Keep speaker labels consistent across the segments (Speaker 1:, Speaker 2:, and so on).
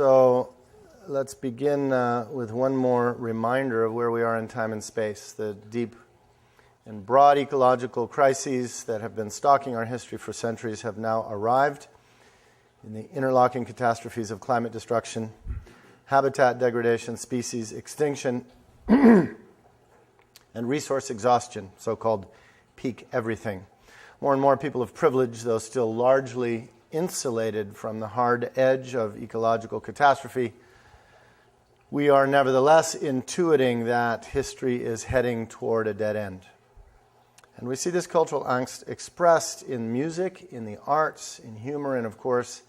Speaker 1: So let's begin with one more reminder of where we are in time and space. The deep and broad ecological crises that have been stalking our history for centuries have now arrived in the interlocking catastrophes of climate destruction, habitat degradation, species extinction, and resource exhaustion, so-called peak everything. More and more people of privilege, though still largely insulated from the hard edge of ecological catastrophe, we are nevertheless intuiting that history is heading toward a dead end. And we see this cultural angst expressed in music, in the arts, in humor, and of course,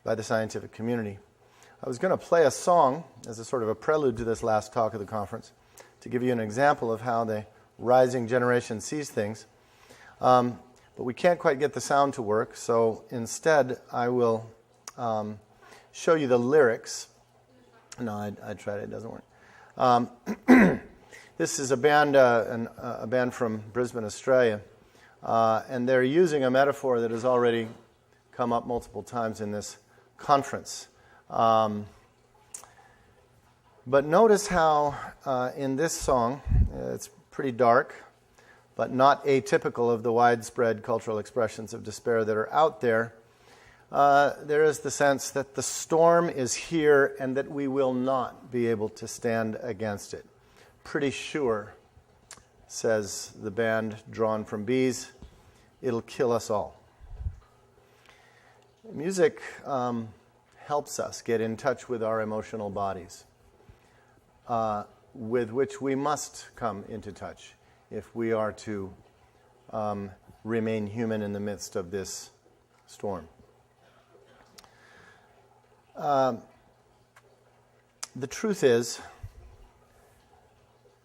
Speaker 1: by the scientific community. I was going to play a song as a sort of a prelude to this last talk of the conference to give you an example of how the rising generation sees things. But we can't quite get the sound to work, so instead I will show you the lyrics. No, I tried it. It doesn't work. This is a band from Brisbane, Australia, and they're using a metaphor that has already come up multiple times in this conference. But notice how in this song, it's pretty dark, but not atypical of the widespread cultural expressions of despair that are out there. There is the sense that the storm is here and that we will not be able to stand against it. Pretty sure, says the band drawn from bees, it'll kill us all. Music helps us get in touch with our emotional bodies, with which we must come into touch if we are to remain human in the midst of this storm. The truth is,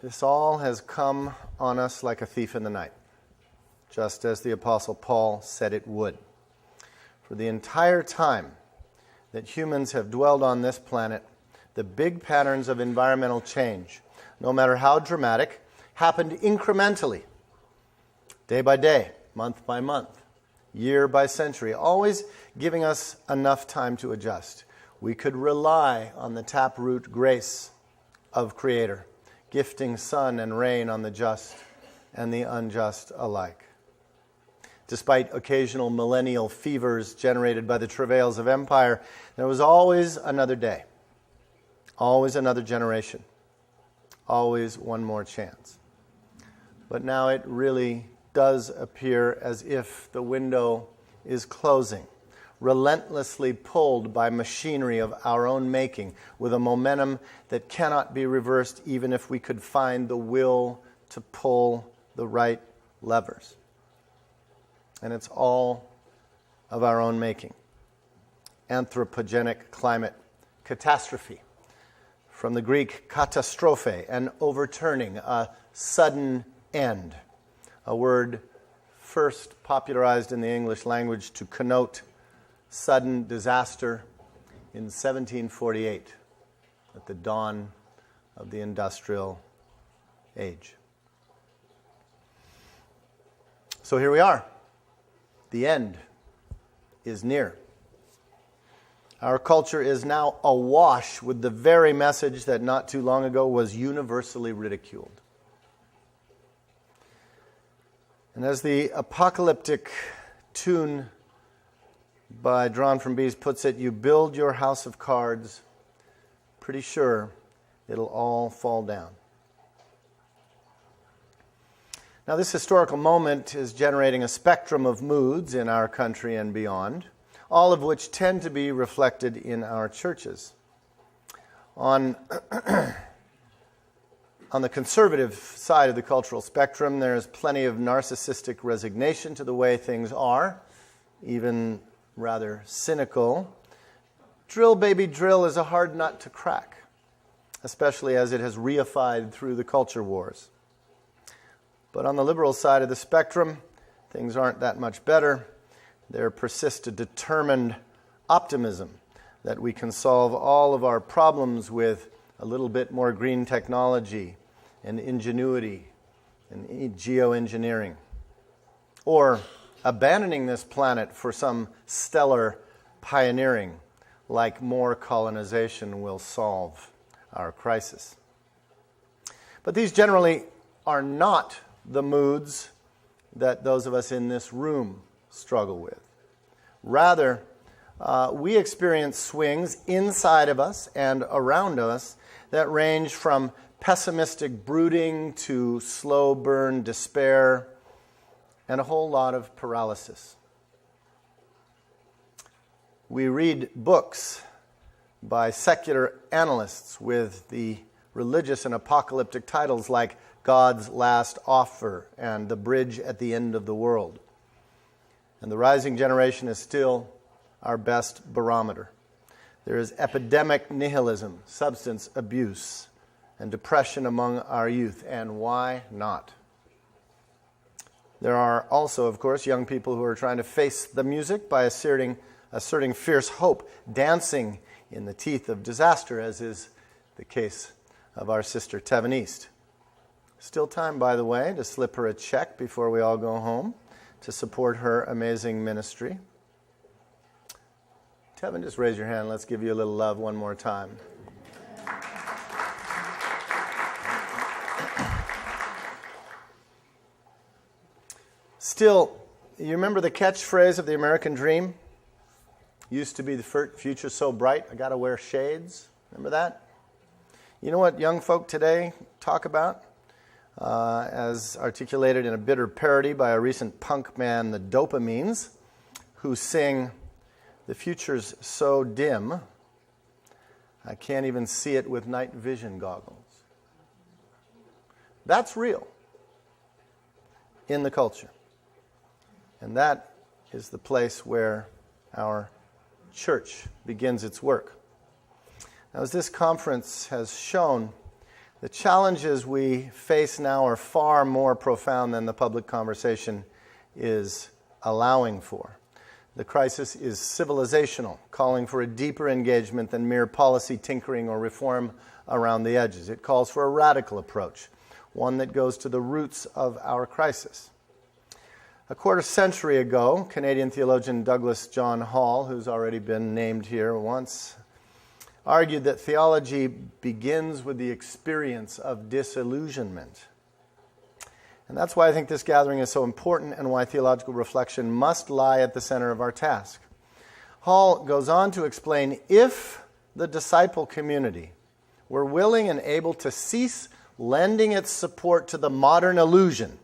Speaker 1: this all has come on us like a thief in the night, just as the Apostle Paul said it would. For the entire time that humans have dwelled on this planet, the big patterns of environmental change, no matter how dramatic, happened incrementally, day by day, month by month, year by century, always giving us enough time to adjust. We could rely on the taproot grace of Creator, gifting sun and rain on the just and the unjust alike. Despite occasional millennial fevers generated by the travails of empire, there was always another day, always another generation, always one more chance. But now it really does appear as if the window is closing, relentlessly pulled by machinery of our own making, with a momentum that cannot be reversed even if we could find the will to pull the right levers. And it's all of our own making. Anthropogenic climate catastrophe. From the Greek katastrophe, an overturning, a sudden end. A word first popularized in the English language to connote sudden disaster in 1748 at the dawn of the industrial age. So here we are. The end is near. Our culture is now awash with the very message that not too long ago was universally ridiculed. And as the apocalyptic tune by Drawn from Bees puts it, you build your house of cards, pretty sure it'll all fall down. Now, this historical moment is generating a spectrum of moods in our country and beyond, all of which tend to be reflected in our churches. On the conservative side of the cultural spectrum, there's plenty of narcissistic resignation to the way things are, even rather cynical. Drill, baby, drill is a hard nut to crack, especially as it has reified through the culture wars. But on the liberal side of the spectrum, things aren't that much better. There persists a determined optimism that we can solve all of our problems with a little bit more green technology and ingenuity and geoengineering. Or abandoning this planet for some stellar pioneering, like more colonization will solve our crisis. But these generally are not the moods that those of us in this room struggle with. Rather, we experience swings inside of us and around us that range from pessimistic brooding to slow burn despair and a whole lot of paralysis. We read books by secular analysts with the religious and apocalyptic titles like God's Last Offer and The Bridge at the End of the World. And the rising generation is still our best barometer. There is epidemic nihilism, substance abuse, and depression among our youth. And why not? There are also, of course, young people who are trying to face the music by asserting fierce hope, dancing in the teeth of disaster, as is the case of our sister Tevin East. Still time, by the way, to slip her a check before we all go home to support her amazing ministry. Tevin, just raise your hand. Let's give you a little love one more time. Still, you remember the catchphrase of the American dream? Used to be the future so bright, I gotta wear shades. Remember that? You know what young folk today talk about? As articulated in a bitter parody by a recent punk man, the Dopamines, who sing, "The future's so dim, I can't even see it with night vision goggles." That's real in the culture. And that is the place where our church begins its work. Now, as this conference has shown, the challenges we face now are far more profound than the public conversation is allowing for. The crisis is civilizational, calling for a deeper engagement than mere policy tinkering or reform around the edges. It calls for a radical approach, one that goes to the roots of our crisis. A quarter century ago, Canadian theologian Douglas John Hall, who's already been named here once, argued that theology begins with the experience of disillusionment. And that's why I think this gathering is so important and why theological reflection must lie at the center of our task. Hall goes on to explain, if the disciple community were willing and able to cease lending its support to the modern illusion,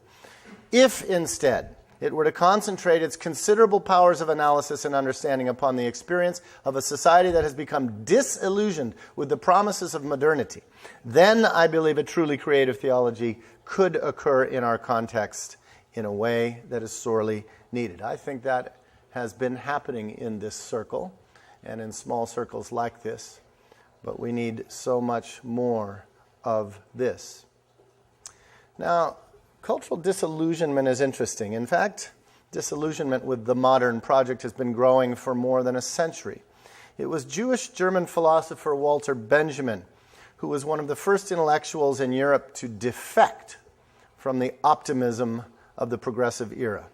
Speaker 1: if instead it were to concentrate its considerable powers of analysis and understanding upon the experience of a society that has become disillusioned with the promises of modernity, then I believe a truly creative theology could occur in our context in a way that is sorely needed. I think that has been happening in this circle and in small circles like this, but we need so much more of this. Now, cultural disillusionment is interesting. In fact, disillusionment with the modern project has been growing for more than a century. It was Jewish German philosopher Walter Benjamin who was one of the first intellectuals in Europe to defect from the optimism of the progressive era.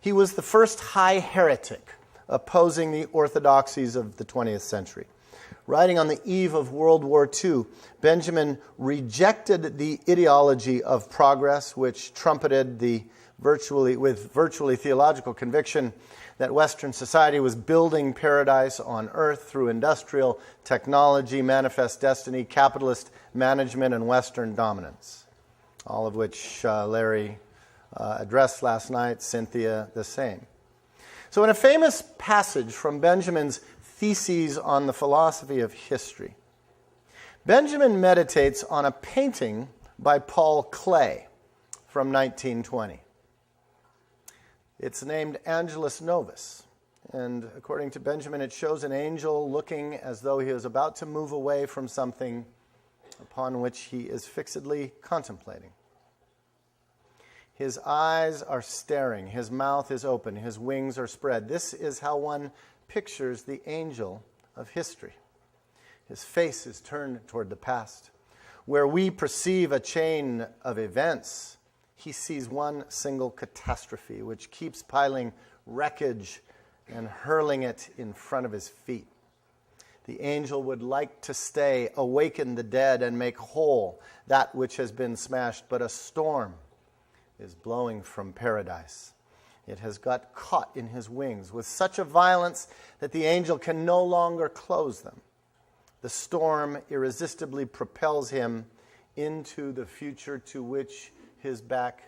Speaker 1: He was the first high heretic opposing the orthodoxies of the 20th century. Writing on the eve of World War II, Benjamin rejected the ideology of progress, which trumpeted with virtually theological conviction that Western society was building paradise on earth through industrial technology, manifest destiny, capitalist management, and Western dominance. All of which Larry addressed last night, Cynthia the same. So in a famous passage from Benjamin's Theses on the Philosophy of History, Benjamin meditates on a painting by Paul Klee from 1920. It's named Angelus Novus, and according to Benjamin, it shows an angel looking as though he is about to move away from something upon which he is fixedly contemplating. His eyes are staring, his mouth is open, his wings are spread. This is how one pictures the angel of history. His face is turned toward the past. Where we perceive a chain of events, he sees one single catastrophe which keeps piling wreckage and hurling it in front of his feet. The angel would like to stay, awaken the dead, and make whole that which has been smashed. But a storm is blowing from paradise. It has got caught in his wings with such a violence that the angel can no longer close them. The storm irresistibly propels him into the future to which his back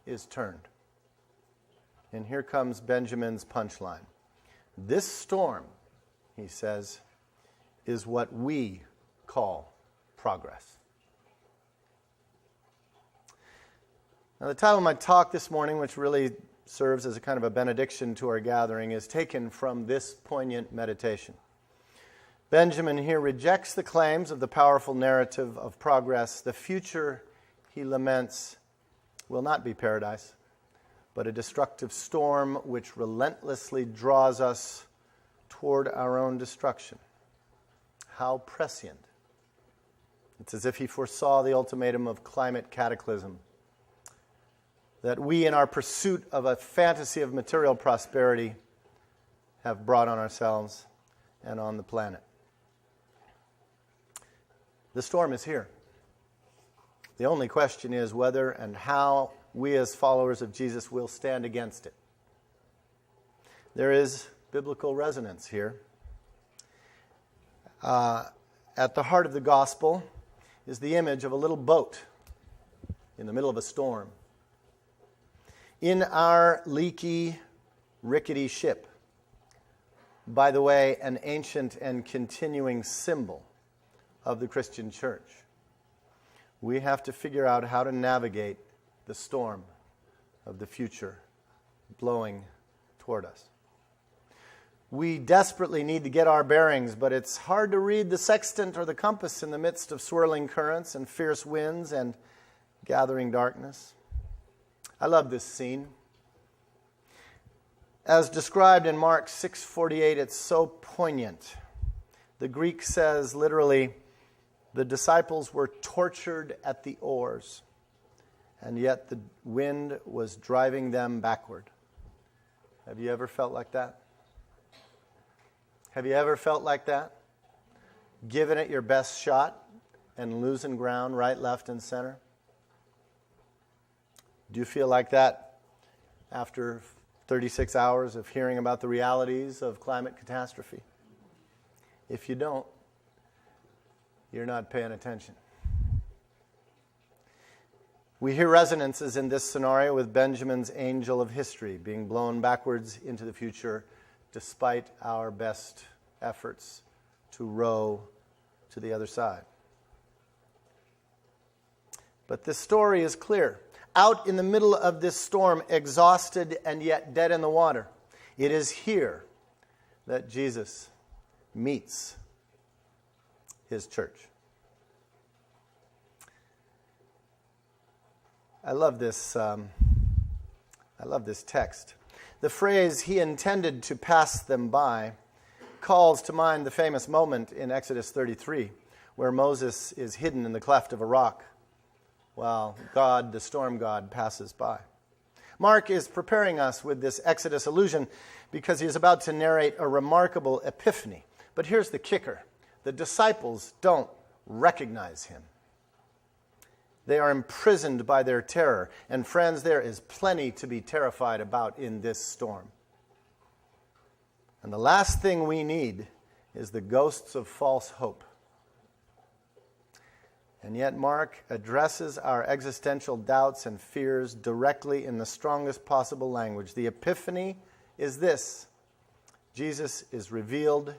Speaker 1: is turned. And here comes Benjamin's punchline. This storm, he says, is what we call progress. Now, the title of my talk this morning, which really serves as a kind of a benediction to our gathering, is taken from this poignant meditation. Benjamin here rejects the claims of the powerful narrative of progress. The future, he laments, will not be paradise, but a destructive storm which relentlessly draws us toward our own destruction. How prescient. It's as if he foresaw the ultimatum of climate cataclysm, that we, in our pursuit of a fantasy of material prosperity, have brought on ourselves and on the planet. The storm is here. The only question is whether and how we as followers of Jesus will stand against it. There is biblical resonance here. At the heart of the gospel is the image of a little boat in the middle of a storm. In our leaky, rickety ship, by the way, an ancient and continuing symbol of the Christian church, we have to figure out how to navigate the storm of the future blowing toward us. We desperately need to get our bearings, but it's hard to read the sextant or the compass in the midst of swirling currents and fierce winds and gathering darkness. I love this scene. As described in Mark 6:48, it's so poignant. The Greek says literally, the disciples were tortured at the oars, and yet the wind was driving them backward. Have you ever felt like that? Have you ever felt like that? Giving it your best shot and losing ground right, left, and center? Do you feel like that after 36 hours of hearing about the realities of climate catastrophe? If you don't, you're not paying attention. We hear resonances in this scenario with Benjamin's angel of history being blown backwards into the future despite our best efforts to row to the other side. But this story is clear. Out in the middle of this storm, exhausted and yet dead in the water, it is here that Jesus meets his church. I love this text. The phrase, "he intended to pass them by," calls to mind the famous moment in Exodus 33, where Moses is hidden in the cleft of a rock while God, the storm god, passes by. Mark is preparing us with this Exodus allusion because he is about to narrate a remarkable epiphany. But here's the kicker. The disciples don't recognize him. They are imprisoned by their terror. And friends, there is plenty to be terrified about in this storm. And the last thing we need is the ghosts of false hope. And yet Mark addresses our existential doubts and fears directly in the strongest possible language. The epiphany is this: Jesus is revealed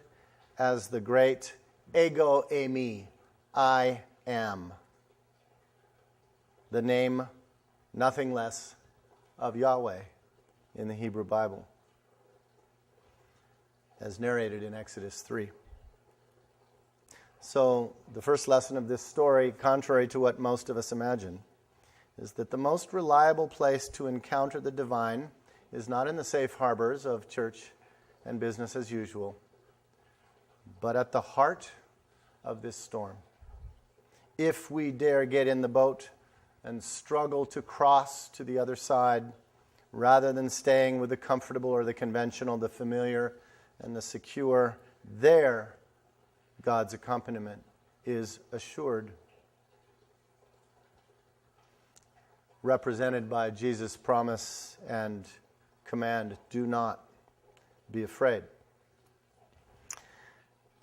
Speaker 1: as the great ego eimi, I am. The name, nothing less, of Yahweh in the Hebrew Bible, as narrated in Exodus 3. So, the first lesson of this story, contrary to what most of us imagine, is that the most reliable place to encounter the divine is not in the safe harbors of church and business as usual, but at the heart of this storm. If we dare get in the boat and struggle to cross to the other side, rather than staying with the comfortable or the conventional, the familiar and the secure, there God's accompaniment is assured, represented by Jesus' promise and command, do not be afraid.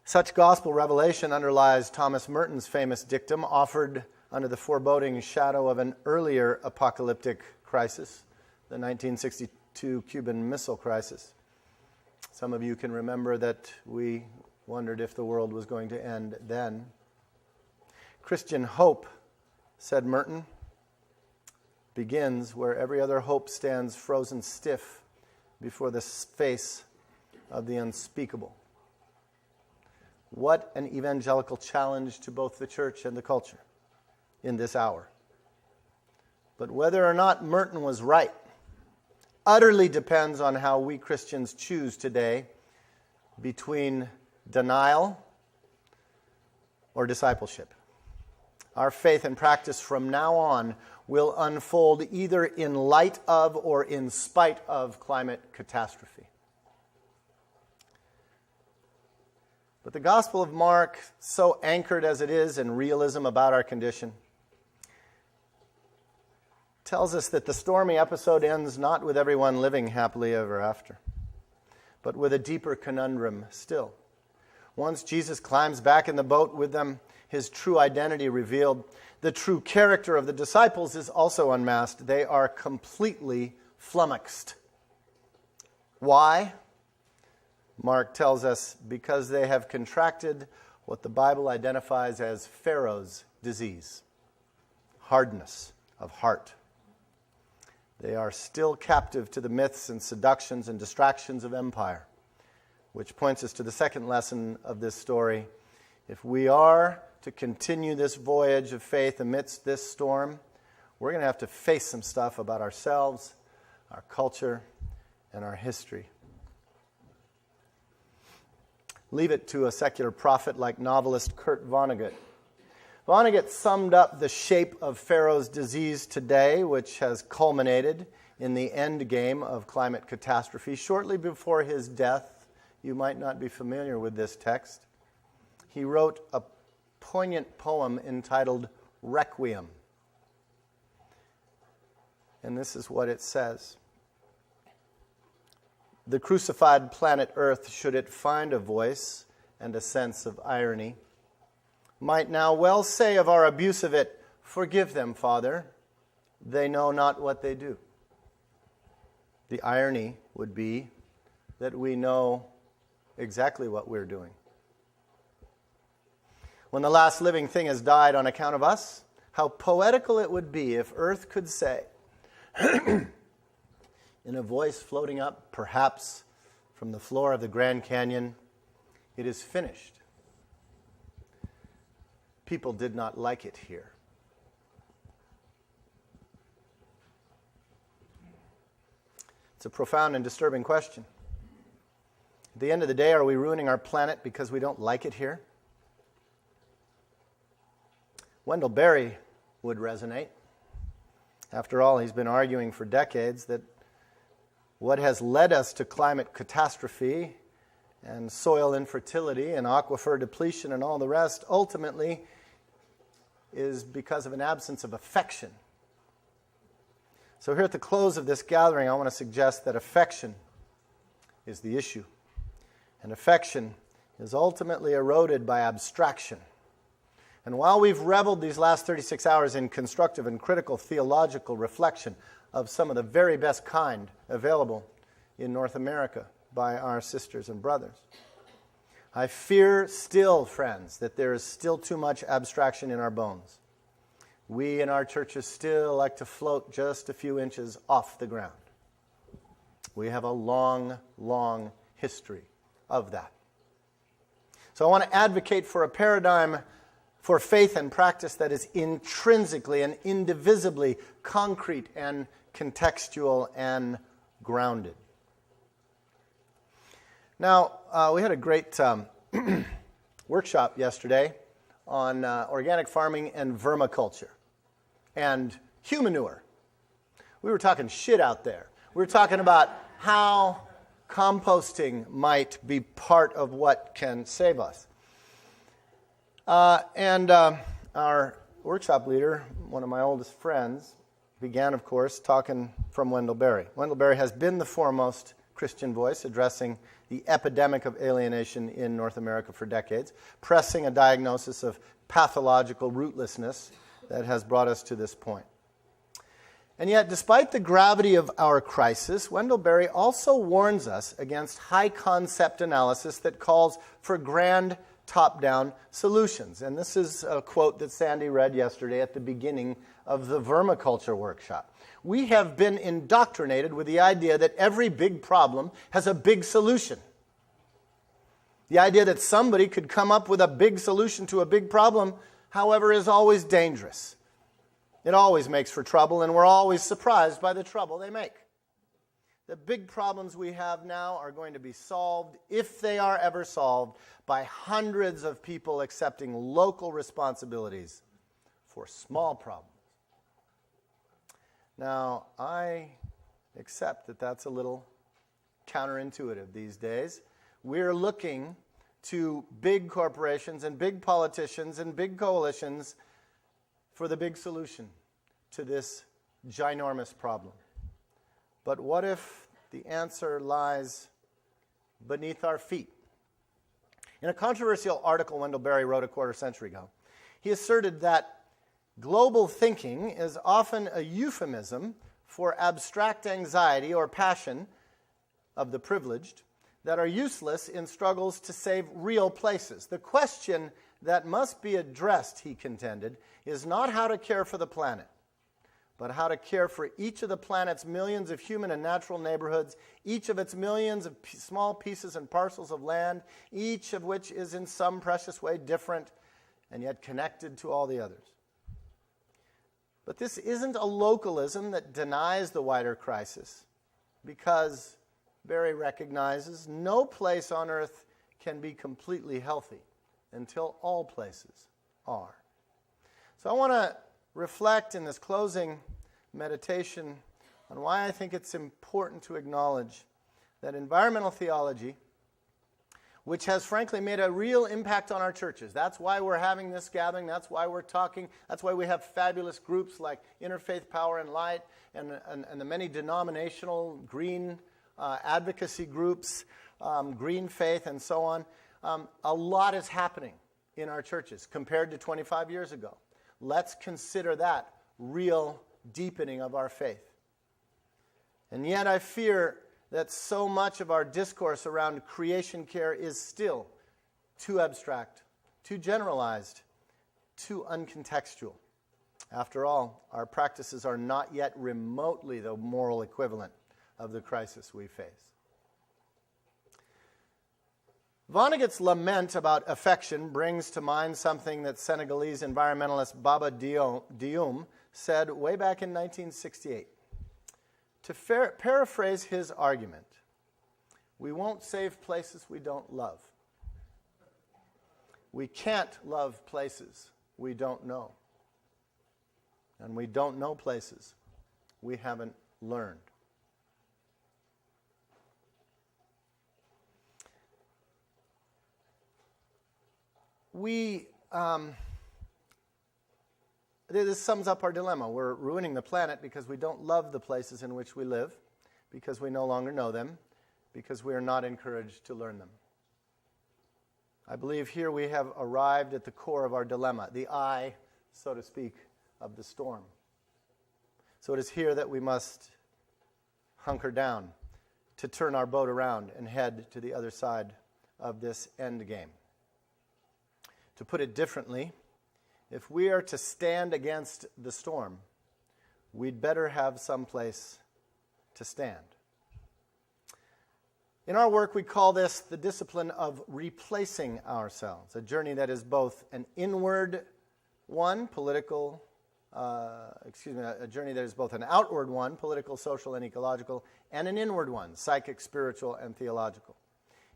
Speaker 1: Such gospel revelation underlies Thomas Merton's famous dictum, offered under the foreboding shadow of an earlier apocalyptic crisis, the 1962 Cuban Missile Crisis. Some of you can remember that we wondered if the world was going to end then. Christian hope, said Merton, begins where every other hope stands frozen stiff before the face of the unspeakable. What an evangelical challenge to both the church and the culture in this hour. But whether or not Merton was right utterly depends on how we Christians choose today between denial or discipleship. Our faith and practice from now on will unfold either in light of or in spite of climate catastrophe. But the Gospel of Mark, so anchored as it is in realism about our condition, tells us that the stormy episode ends not with everyone living happily ever after, but with a deeper conundrum still. Once Jesus climbs back in the boat with them, his true identity revealed, the true character of the disciples is also unmasked. They are completely flummoxed. Why? Mark tells us because they have contracted what the Bible identifies as Pharaoh's disease, hardness of heart. They are still captive to the myths and seductions and distractions of empire, which points us to the second lesson of this story. If we are to continue this voyage of faith amidst this storm, we're going to have to face some stuff about ourselves, our culture, and our history. Leave it to a secular prophet like novelist Kurt Vonnegut. Vonnegut summed up the shape of Pharaoh's disease today, which has culminated in the end game of climate catastrophe. Shortly before his death, you might not be familiar with this text, he wrote a poignant poem entitled Requiem. And this is what it says. The crucified planet Earth, should it find a voice and a sense of irony, might now well say of our abuse of it, forgive them, Father, they know not what they do. The irony would be that we know exactly what we're doing. When the last living thing has died on account of us, how poetical it would be if Earth could say, in a voice floating up, perhaps from the floor of the Grand Canyon, it is finished. People did not like it here. It's a profound and disturbing question. At the end of the day, are we ruining our planet because we don't like it here? Wendell Berry would resonate. After all, he's been arguing for decades that what has led us to climate catastrophe and soil infertility and aquifer depletion and all the rest ultimately is because of an absence of affection. So here at the close of this gathering, I want to suggest that affection is the issue. And affection is ultimately eroded by abstraction. And while we've reveled these last 36 hours in constructive and critical theological reflection of some of the very best kind available in North America by our sisters and brothers, I fear still, friends, that there is still too much abstraction in our bones. We in our churches still like to float just a few inches off the ground. We have a long, long history of that. So I want to advocate for a paradigm for faith and practice that is intrinsically and indivisibly concrete and contextual and grounded. Now, we had a great workshop yesterday on organic farming and vermiculture and humanure. We were talking shit out there. We were talking about how composting might be part of what can save us. And our workshop leader, one of my oldest friends, began, of course, talking from Wendell Berry. Wendell Berry has been the foremost Christian voice addressing the epidemic of alienation in North America for decades, pressing a diagnosis of pathological rootlessness that has brought us to this point. And yet, despite the gravity of our crisis, Wendell Berry also warns us against high-concept analysis that calls for grand top-down solutions. And this is a quote that Sandy read yesterday at the beginning of the vermiculture workshop. We have been indoctrinated with the idea that every big problem has a big solution. The idea that somebody could come up with a big solution to a big problem, however, is always dangerous. It always makes for trouble, and we're always surprised by the trouble they make. The big problems we have now are going to be solved, if they are ever solved, by hundreds of people accepting local responsibilities for small problems. Now, I accept that that's a little counterintuitive these days. We're looking to big corporations and big politicians and big coalitions for the big solution to this ginormous problem. But what if the answer lies beneath our feet? In a controversial article Wendell Berry wrote a quarter century ago, he asserted that global thinking is often a euphemism for abstract anxiety or passion of the privileged that are useless in struggles to save real places. The question that must be addressed, he contended, is not how to care for the planet, but how to care for each of the planet's millions of human and natural neighborhoods, each of its millions of small pieces and parcels of land, each of which is in some precious way different and yet connected to all the others. But this isn't a localism that denies the wider crisis, because Berry recognizes no place on earth can be completely healthy until all places are. So I want to reflect in this closing meditation on why I think it's important to acknowledge that environmental theology, which has frankly made a real impact on our churches. That's why we're having this gathering. That's why we're talking. That's why we have fabulous groups like Interfaith Power and Light and the many denominational green advocacy groups, Green Faith, and so on. A lot is happening in our churches compared to 25 years ago. Let's consider that real deepening of our faith. And yet I fear that so much of our discourse around creation care is still too abstract, too generalized, too uncontextual. After all, our practices are not yet remotely the moral equivalent of the crisis we face. Vonnegut's lament about affection brings to mind something that Senegalese environmentalist Baba Dioum said way back in 1968. To paraphrase his argument, we won't save places we don't love. We can't love places we don't know. And we don't know places we haven't learned. This sums up our dilemma. We're ruining the planet because we don't love the places in which we live, because we no longer know them, because we are not encouraged to learn them. I believe here we have arrived at the core of our dilemma, the eye, so to speak, of the storm. So it is here that we must hunker down to turn our boat around and head to the other side of this end game. To put it differently, if we are to stand against the storm, we'd better have some place to stand. In our work, we call this the discipline of replacing ourselves, a journey that is both an inward one, a journey that is both an outward one, political, social, and ecological, and an inward one, psychic, spiritual, and theological.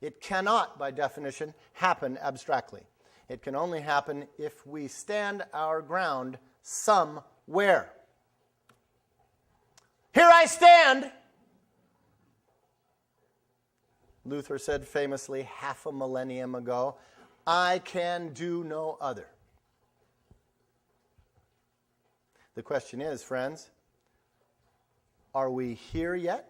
Speaker 1: It cannot, by definition, happen abstractly. It can only happen if we stand our ground somewhere. Here I stand, Luther said famously half a millennium ago. I can do no other. The question is, friends, are we here yet?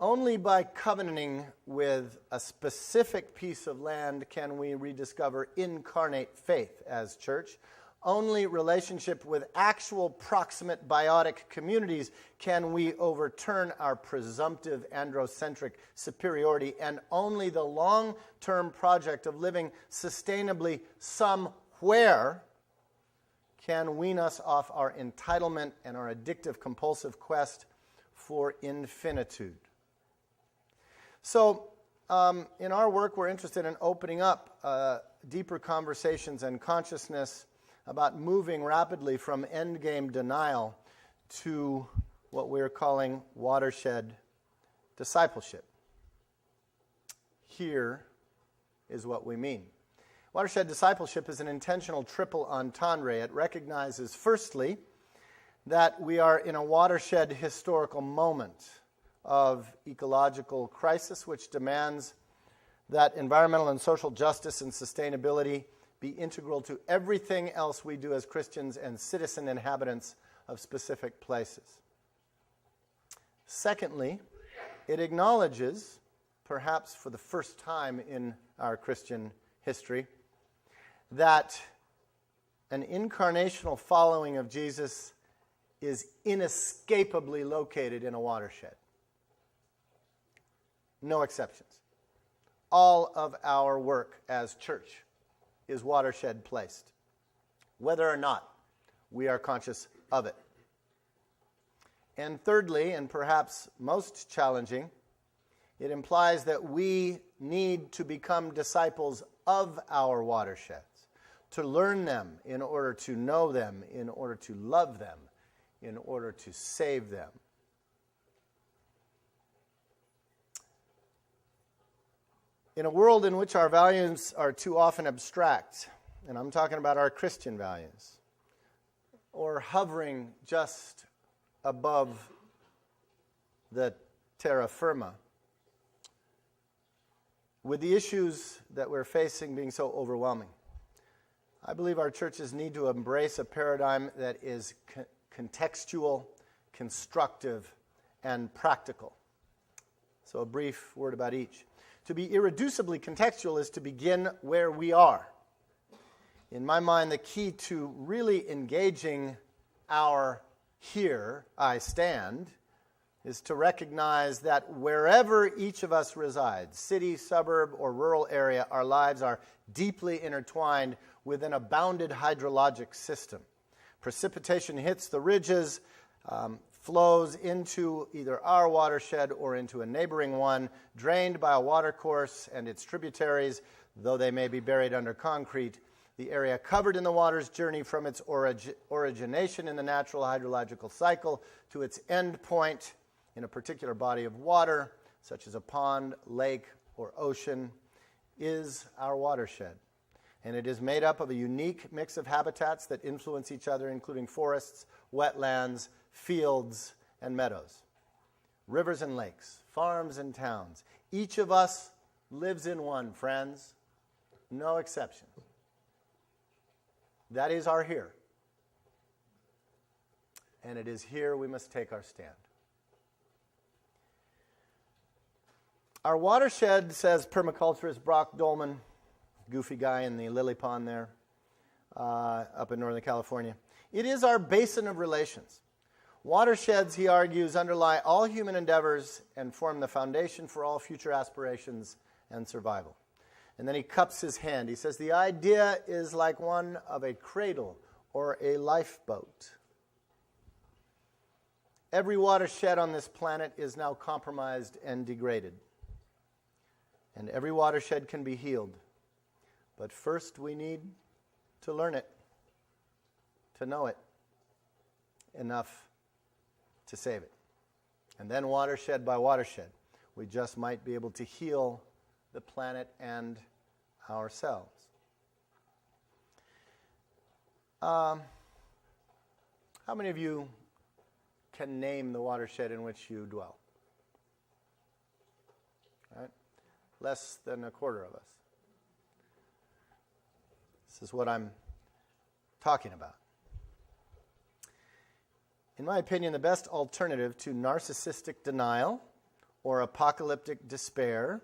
Speaker 1: Only by covenanting with a specific piece of land can we rediscover incarnate faith as church. Only relationship with actual proximate biotic communities can we overturn our presumptive androcentric superiority, and only the long-term project of living sustainably somewhere can wean us off our entitlement and our addictive compulsive quest for infinitude. So, in our work, we're interested in opening up deeper conversations and consciousness about moving rapidly from endgame denial to what we're calling watershed discipleship. Here is what we mean. Watershed discipleship is an intentional triple entendre. It recognizes, firstly, that we are in a watershed historical moment of ecological crisis, which demands that environmental and social justice and sustainability be integral to everything else we do as Christians and citizen inhabitants of specific places. Secondly, it acknowledges, perhaps for the first time in our Christian history, that an incarnational following of Jesus is inescapably located in a watershed. No exceptions. All of our work as church is watershed placed, whether or not we are conscious of it. And thirdly, and perhaps most challenging, it implies that we need to become disciples of our watersheds, to learn them in order to know them, in order to love them, in order to save them. In a world in which our values are too often abstract, and I'm talking about our Christian values, or hovering just above the terra firma, with the issues that we're facing being so overwhelming, I believe our churches need to embrace a paradigm that is contextual, constructive, and practical. So a brief word about each. To be irreducibly contextual is to begin where we are. In my mind, the key to really engaging our here I stand is to recognize that wherever each of us resides, city, suburb, or rural area, our lives are deeply intertwined within a bounded hydrologic system. Precipitation hits the ridges, flows into either our watershed or into a neighboring one, drained by a watercourse and its tributaries, though they may be buried under concrete. The area covered in the water's journey from its origination in the natural hydrological cycle to its end point in a particular body of water, such as a pond, lake, or ocean, is our watershed. And it is made up of a unique mix of habitats that influence each other, including forests, wetlands, fields, and meadows, rivers and lakes, farms and towns. Each of us lives in one, friends. No exception. That is our here. And it is here we must take our stand. Our watershed, says permaculturist Brock Dolman, goofy guy in the lily pond there, up in Northern California. It is our basin of relations. Watersheds, he argues, underlie all human endeavors and form the foundation for all future aspirations and survival. And then he cups his hand. He says, the idea is like one of a cradle or a lifeboat. Every watershed on this planet is now compromised and degraded. And every watershed can be healed. But first we need to learn it, to know it enough to save it. And then watershed by watershed, we just might be able to heal the planet and ourselves. How many of you can name the watershed in which you dwell? Right? less than a quarter of us. This is what I'm talking about. In my opinion, the best alternative to narcissistic denial or apocalyptic despair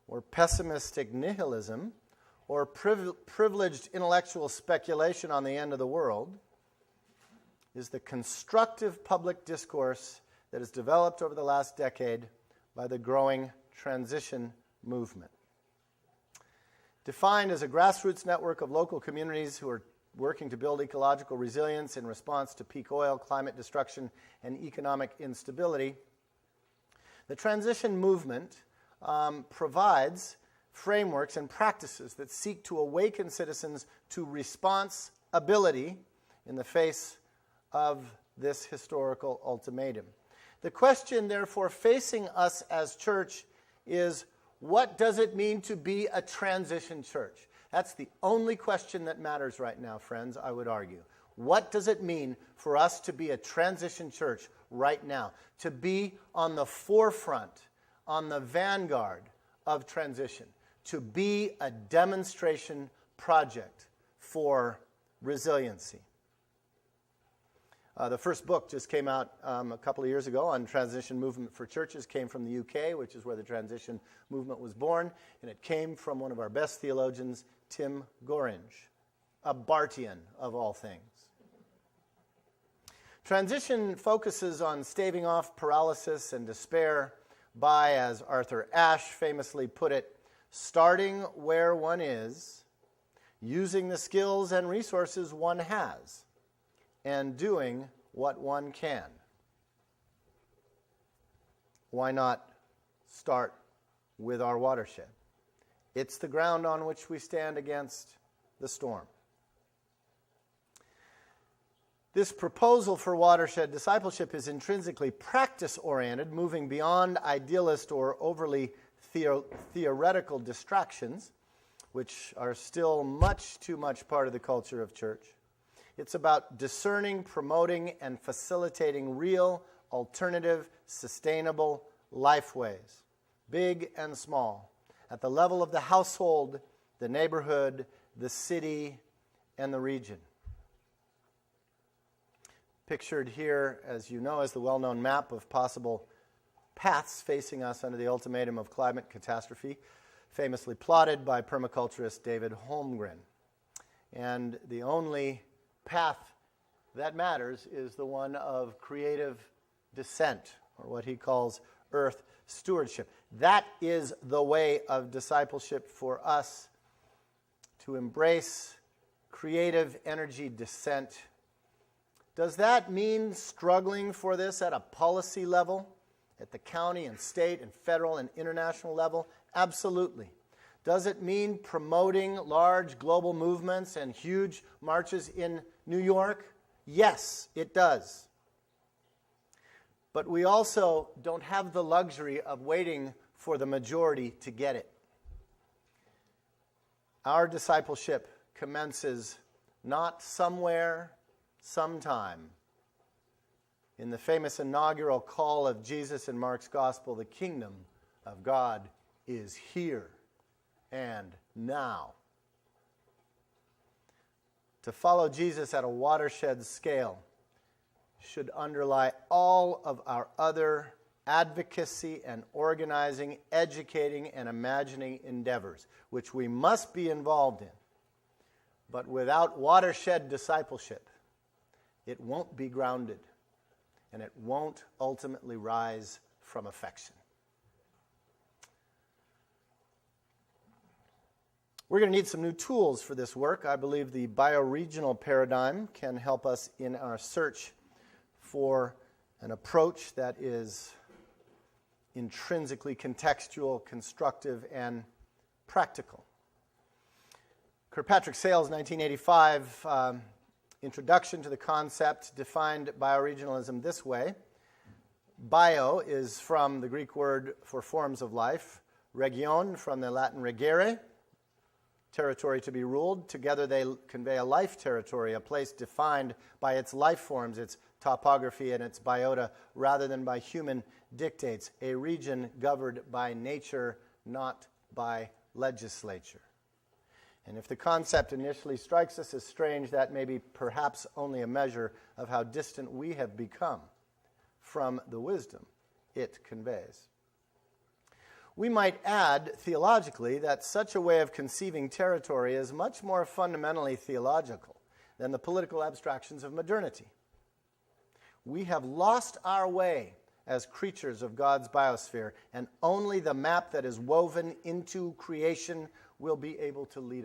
Speaker 1: or pessimistic nihilism or privileged intellectual speculation on the end of the world is the constructive public discourse that has developed over the last decade by the growing transition movement. Defined as a grassroots network of local communities who are working to build ecological resilience in response to peak oil, climate destruction, and economic instability, the transition movement provides frameworks and practices that seek to awaken citizens to responsibility in the face of this historical ultimatum. The question, therefore, facing us as church is, what does it mean to be a transition church? That's the only question that matters right now, friends, I would argue. What does it mean for us to be a transition church right now? To be on the forefront, on the vanguard of transition. To be a demonstration project for resiliency. The first book just came out a couple of years ago on transition movement for churches, came from the UK, which is where the transition movement was born, and it came from one of our best theologians, Tim Gorringe, a Bartian of all things. Transition focuses on staving off paralysis and despair by, as Arthur Ashe famously put it, starting where one is, using the skills and resources one has, and doing what one can. Why not start with our watershed? It's the ground on which we stand against the storm. This proposal for watershed discipleship is intrinsically practice-oriented, moving beyond idealist or overly theoretical distractions, which are still much too much part of the culture of church. It's about discerning, promoting, and facilitating real, alternative, sustainable lifeways, big and small, at the level of the household, the neighborhood, the city, and the region. Pictured here, as you know, is the well-known map of possible paths facing us under the ultimatum of climate catastrophe, famously plotted by permaculturist David Holmgren. And the only path that matters is the one of creative descent, or what he calls earth stewardship. That is the way of discipleship for us, to embrace creative energy descent. Does that mean struggling for this at a policy level, at the county and state and federal and international level? Absolutely. Does it mean promoting large global movements and huge marches in New York? Yes, it does. But we also don't have the luxury of waiting for the majority to get it. Our discipleship commences not somewhere, sometime. In the famous inaugural call of Jesus in Mark's Gospel, the kingdom of God is here and now. To follow Jesus at a watershed scale should underlie all of our other advocacy and organizing, educating, and imagining endeavors, which we must be involved in. But without watershed discipleship, it won't be grounded, and it won't ultimately rise from affection. We're going to need some new tools for this work. I believe the bioregional paradigm can help us in our search for an approach that is intrinsically contextual, constructive, and practical. Kirkpatrick Sale's 1985 introduction to the concept defined bioregionalism this way. Bio is from the Greek word for forms of life, region from the Latin regere, territory to be ruled. Together they convey a life territory, a place defined by its life forms, its topography, and its biota, rather than by human dictates, a region governed by nature, not by legislature. And if the concept initially strikes us as strange, that may be perhaps only a measure of how distant we have become from the wisdom it conveys. We might add, theologically, that such a way of conceiving territory is much more fundamentally theological than the political abstractions of modernity. We have lost our way as creatures of God's biosphere, and only the map that is woven into creation will be able to lead us.